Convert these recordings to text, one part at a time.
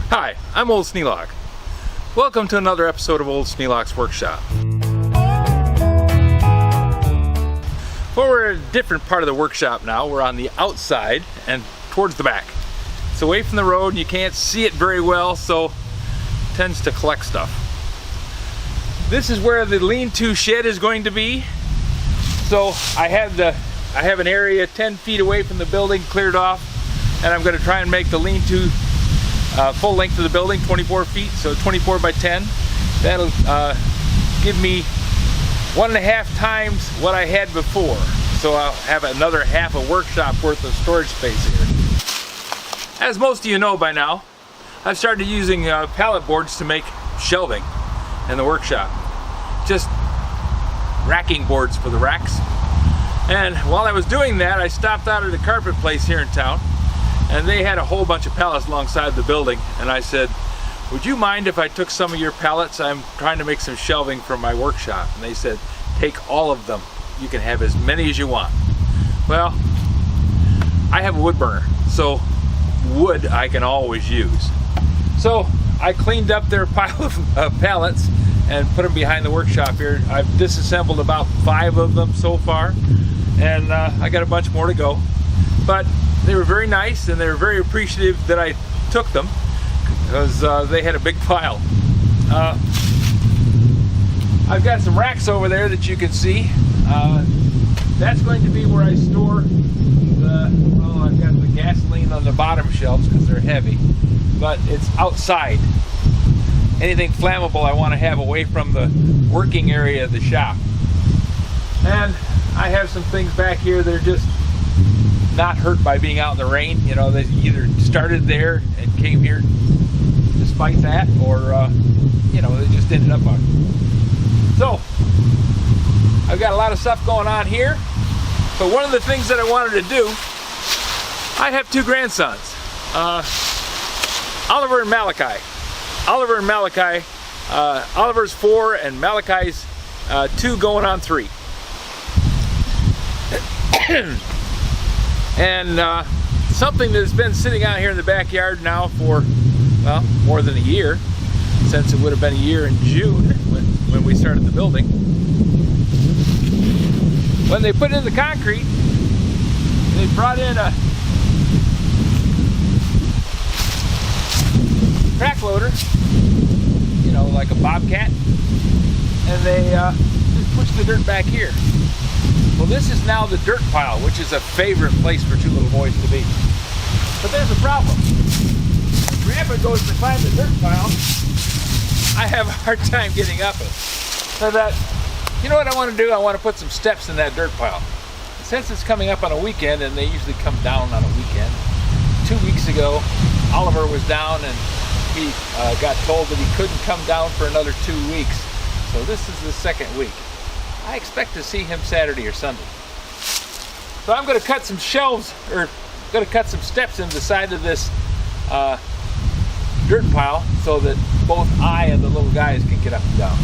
Hi, I'm Old Sneelock. Welcome to another episode of Old Sneelock's Workshop. Well, we're at a different part of the workshop now. We're on the outside and towards the back. It's away from the road and you can't see it very well, so it tends to collect stuff. This is where the lean-to shed is going to be. So I have an area 10 feet away from the building cleared off, and I'm going to try and make the lean-to full length of the building, 24 feet, so 24 by 10. That'll give me 1.5 times what I had before. So I'll have another half a workshop worth of storage space here. As most of you know by now, I've started using pallet boards to make shelving in the workshop. Just racking boards for the racks. And while I was doing that, I stopped out at a carpet place here in town, and they had a whole bunch of pallets alongside the building, and I said, would you mind if I took some of your pallets? I'm trying to make some shelving for my workshop. And they said, take all of them. You can have as many as you want. Well, I have a wood burner, so wood I can always use. So I cleaned up their pile of pallets and put them behind the workshop here. I've disassembled about 5 of them so far, and I got a bunch more to go. But they were very nice, and they were very appreciative that I took them, because they had a big pile. I've got some racks over there that you can see. That's going to be where I store I've got the gasoline on the bottom shelves because they're heavy, but it's outside. Anything flammable I want to have away from the working area of the shop. And I have some things back here that are just not hurt by being out in the rain. You know, they either started there and came here despite that, or you know, they just ended up on. So I've got a lot of stuff going on here, but one of the things that I wanted to do, I have 2 grandsons, Oliver and Malachi. Oliver's 4 and Malachi's 2 going on 3. And something that's been sitting out here in the backyard now for, well, more than a year, since it would have been a year in June when we started the building. When they put in the concrete, they brought in a track loader, you know, like a bobcat, and they just pushed the dirt back here. Well, this is now the dirt pile, which is a favorite place for 2 little boys to be. But there's a problem. When Grandpa goes to climb the dirt pile, I have a hard time getting up it. So that, you know what I want to do? I want to put some steps in that dirt pile. Since it's coming up on a weekend, and they usually come down on a weekend, 2 weeks ago, Oliver was down and he got told that he couldn't come down for another 2 weeks. So this is the 2nd week. I expect to see him Saturday or Sunday. So I'm going to cut some shelves, or going to cut some steps in the side of this dirt pile so that both I and the little guys can get up and down.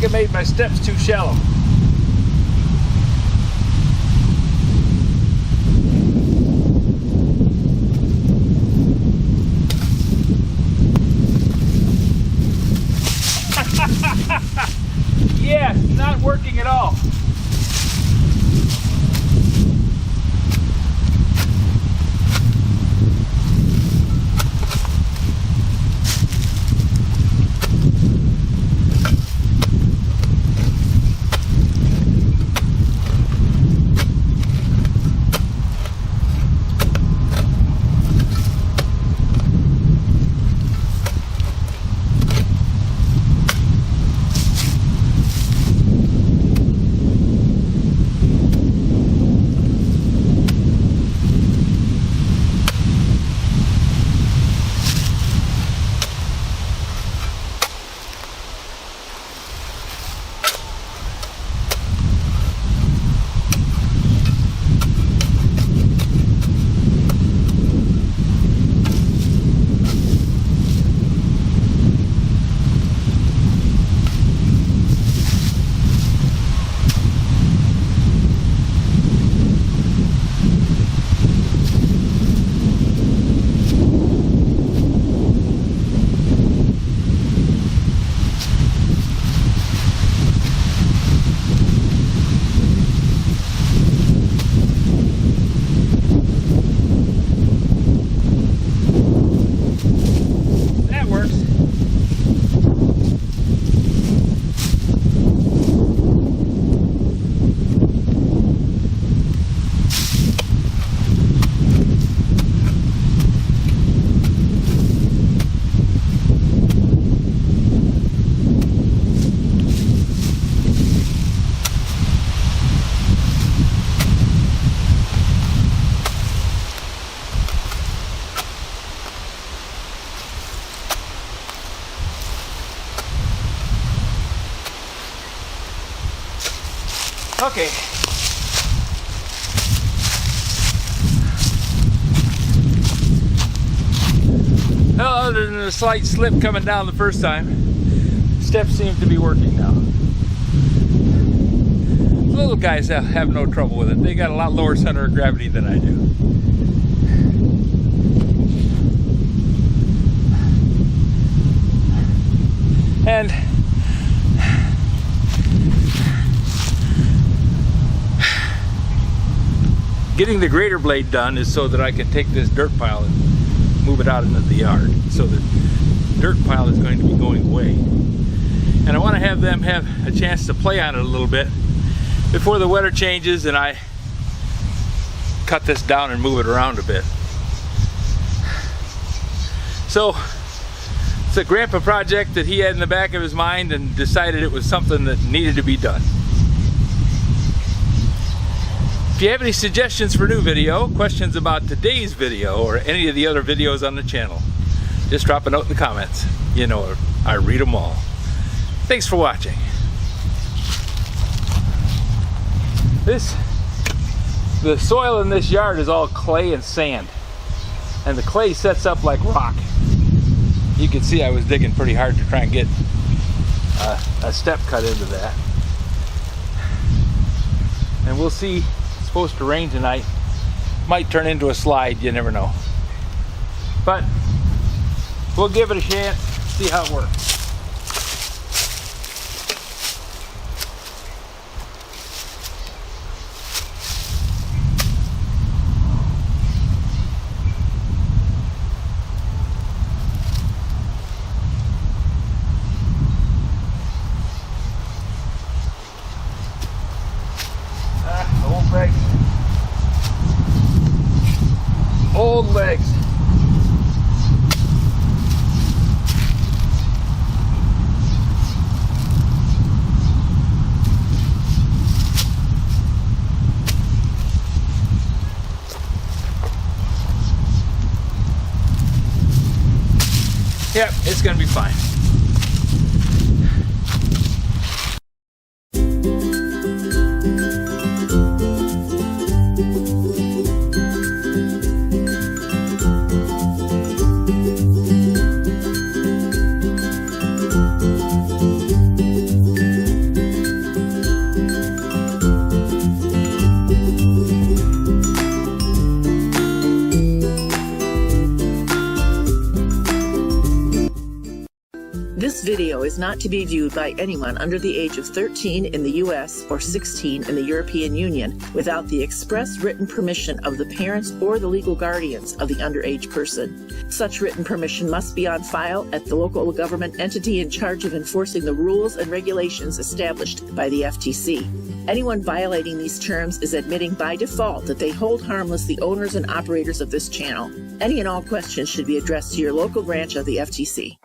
I made my steps too shallow. Yeah, it's not working at all. Okay. Well, other than a slight slip coming down the first time, steps seem to be working now. The little guys have no trouble with it. They got a lot lower center of gravity than I do. And getting the grater blade done is so that I can take this dirt pile and move it out into the yard. So the dirt pile is going to be going away. And I want to have them have a chance to play on it a little bit before the weather changes and I cut this down and move it around a bit. So it's a Grampa project that he had in the back of his mind and decided it was something that needed to be done. If you have any suggestions for new video, questions about today's video, or any of the other videos on the channel, just drop a note in the comments. You know, I read them all. Thanks for watching. The soil in this yard is all clay and sand, and the clay sets up like rock. You can see I was digging pretty hard to try and get a step cut into that. And we'll see. It's supposed to rain tonight. Might turn into a slide, you never know. But we'll give it a chance, see how it works. Old legs. Yep, it's gonna be fine. video is not to be viewed by anyone under the age of 13 in the U.S. or 16 in the European Union without the express written permission of the parents or the legal guardians of the underage person. Such written permission must be on file at the local government entity in charge of enforcing the rules and regulations established by the FTC. Anyone violating these terms is admitting by default that they hold harmless the owners and operators of this channel. Any and all questions should be addressed to your local branch of the FTC.